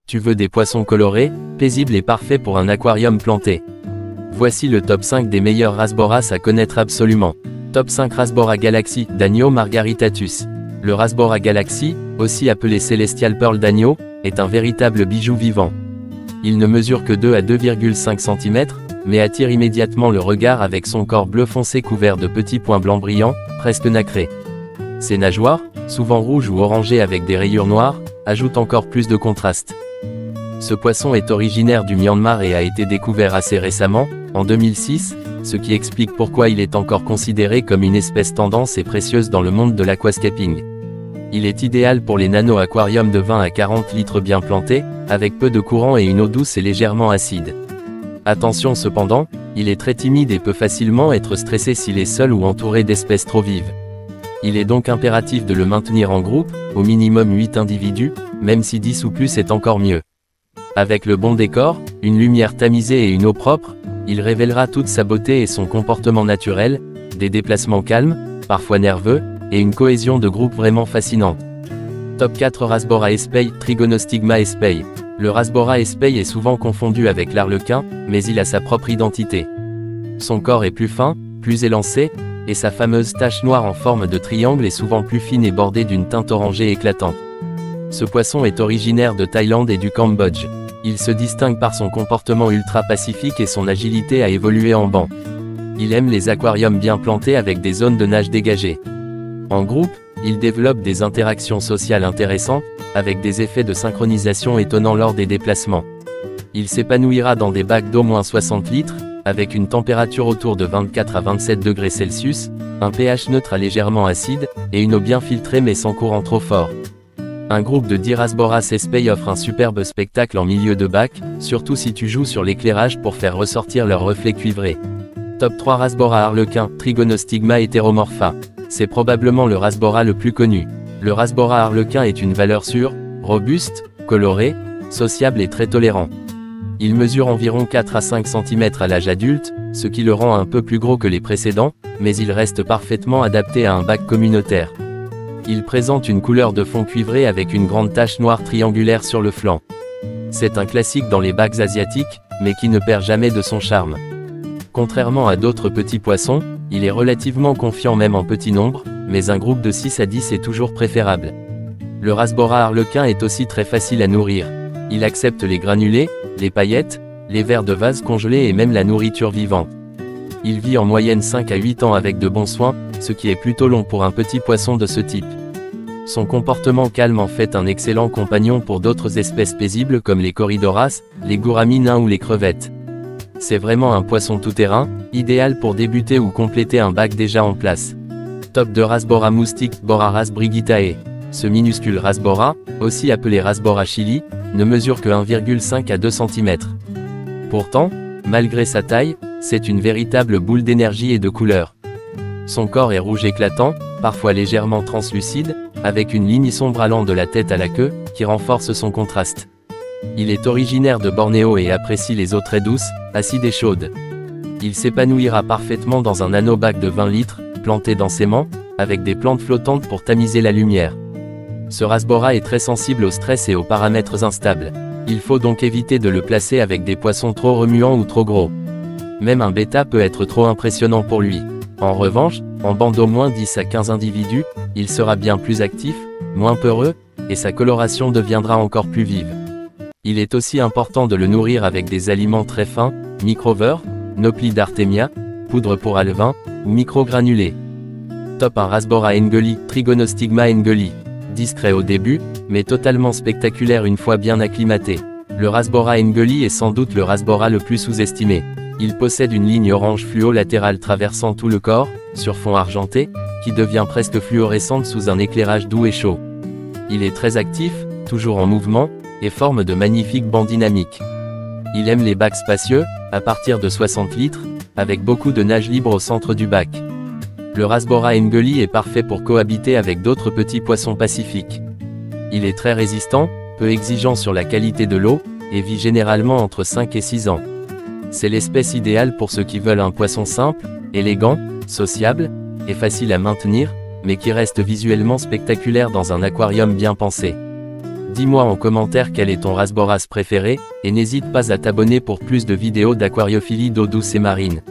Tu veux des poissons colorés, paisibles et parfaits pour un aquarium planté. Voici le top 5 des meilleurs rasboras à connaître absolument. Top 5 Rasbora Galaxy d'Agno margaritatus. Le Rasbora Galaxy, aussi appelé Celestial Pearl d'Agno, est un véritable bijou vivant. Il ne mesure que 2 à 2,5 cm, mais attire immédiatement le regard avec son corps bleu foncé couvert de petits points blancs brillants, presque nacrés. Ses nageoires, souvent rouges ou orangées avec des rayures noires, ajoutent encore plus de contraste. Ce poisson est originaire du Myanmar et a été découvert assez récemment, en 2006, ce qui explique pourquoi il est encore considéré comme une espèce tendance et précieuse dans le monde de l'aquascaping. Il est idéal pour les nano-aquariums de 20 à 40 litres bien plantés, avec peu de courant et une eau douce et légèrement acide. Attention cependant, il est très timide et peut facilement être stressé s'il est seul ou entouré d'espèces trop vives. Il est donc impératif de le maintenir en groupe, au minimum 8 individus, même si 10 ou plus est encore mieux. Avec le bon décor, une lumière tamisée et une eau propre, il révélera toute sa beauté et son comportement naturel, des déplacements calmes, parfois nerveux, et une cohésion de groupe vraiment fascinante. Top 4 Rasbora espei, Trigonostigma espei. Le Rasbora espei est souvent confondu avec l'arlequin, mais il a sa propre identité. Son corps est plus fin, plus élancé, et sa fameuse tache noire en forme de triangle est souvent plus fine et bordée d'une teinte orangée éclatante. Ce poisson est originaire de Thaïlande et du Cambodge. Il se distingue par son comportement ultra-pacifique et son agilité à évoluer en banc. Il aime les aquariums bien plantés avec des zones de nage dégagées. En groupe, il développe des interactions sociales intéressantes, avec des effets de synchronisation étonnants lors des déplacements. Il s'épanouira dans des bacs d'au moins 60 litres, avec une température autour de 24 à 27 degrés Celsius, un pH neutre à légèrement acide, et une eau bien filtrée mais sans courant trop fort. Un groupe de 10 Rasboras espei offre un superbe spectacle en milieu de bac, surtout si tu joues sur l'éclairage pour faire ressortir leurs reflets cuivrés. Top 3 Rasbora arlequin, Trigonostigma heteromorpha. C'est probablement le Rasbora le plus connu. Le Rasbora arlequin est une valeur sûre, robuste, coloré, sociable et très tolérant. Il mesure environ 4 à 5 cm à l'âge adulte, ce qui le rend un peu plus gros que les précédents, mais il reste parfaitement adapté à un bac communautaire. Il présente une couleur de fond cuivré avec une grande tache noire triangulaire sur le flanc. C'est un classique dans les bacs asiatiques, mais qui ne perd jamais de son charme. Contrairement à d'autres petits poissons, il est relativement confiant même en petit nombre, mais un groupe de 6 à 10 est toujours préférable. Le Rasbora arlequin est aussi très facile à nourrir. Il accepte les granulés, les paillettes, les vers de vase congelés et même la nourriture vivante. Il vit en moyenne 5 à 8 ans avec de bons soins, ce qui est plutôt long pour un petit poisson de ce type. Son comportement calme en fait un excellent compagnon pour d'autres espèces paisibles comme les Corydoras, les gouramis nains ou les crevettes. C'est vraiment un poisson tout-terrain, idéal pour débuter ou compléter un bac déjà en place. Top 2 Rasbora moustique, Boraras brigitae. Ce minuscule Rasbora, aussi appelé Rasbora chili, ne mesure que 1,5 à 2 cm. Pourtant, malgré sa taille, c'est une véritable boule d'énergie et de couleur. Son corps est rouge éclatant, parfois légèrement translucide, avec une ligne sombre allant de la tête à la queue, qui renforce son contraste. Il est originaire de Bornéo et apprécie les eaux très douces, acides et chaudes. Il s'épanouira parfaitement dans un nano-bac de 20 litres, planté densément, avec des plantes flottantes pour tamiser la lumière. Ce Rasbora est très sensible au stress et aux paramètres instables. Il faut donc éviter de le placer avec des poissons trop remuants ou trop gros. Même un bêta peut être trop impressionnant pour lui. En revanche, en bande d'au moins 10 à 15 individus, il sera bien plus actif, moins peureux, et sa coloration deviendra encore plus vive. Il est aussi important de le nourrir avec des aliments très fins, microvers, Nopli d'Artemia, poudre pour alevin, ou microgranulés. Top 1 Rasbora engeli, Trigonostigma engeli. Discret au début, mais totalement spectaculaire une fois bien acclimaté. Le Rasbora engeli est sans doute le Rasbora le plus sous-estimé. Il possède une ligne orange fluo latérale traversant tout le corps, sur fond argenté, qui devient presque fluorescente sous un éclairage doux et chaud. Il est très actif, toujours en mouvement, et forme de magnifiques bancs dynamiques. Il aime les bacs spacieux, à partir de 60 litres, avec beaucoup de nage libre au centre du bac. Le Rasbora engeli est parfait pour cohabiter avec d'autres petits poissons pacifiques. Il est très résistant, peu exigeant sur la qualité de l'eau, et vit généralement entre 5 et 6 ans. C'est l'espèce idéale pour ceux qui veulent un poisson simple, élégant, sociable, et facile à maintenir, mais qui reste visuellement spectaculaire dans un aquarium bien pensé. Dis-moi en commentaire quel est ton rasboras préféré, et n'hésite pas à t'abonner pour plus de vidéos d'aquariophilie d'eau douce et marine.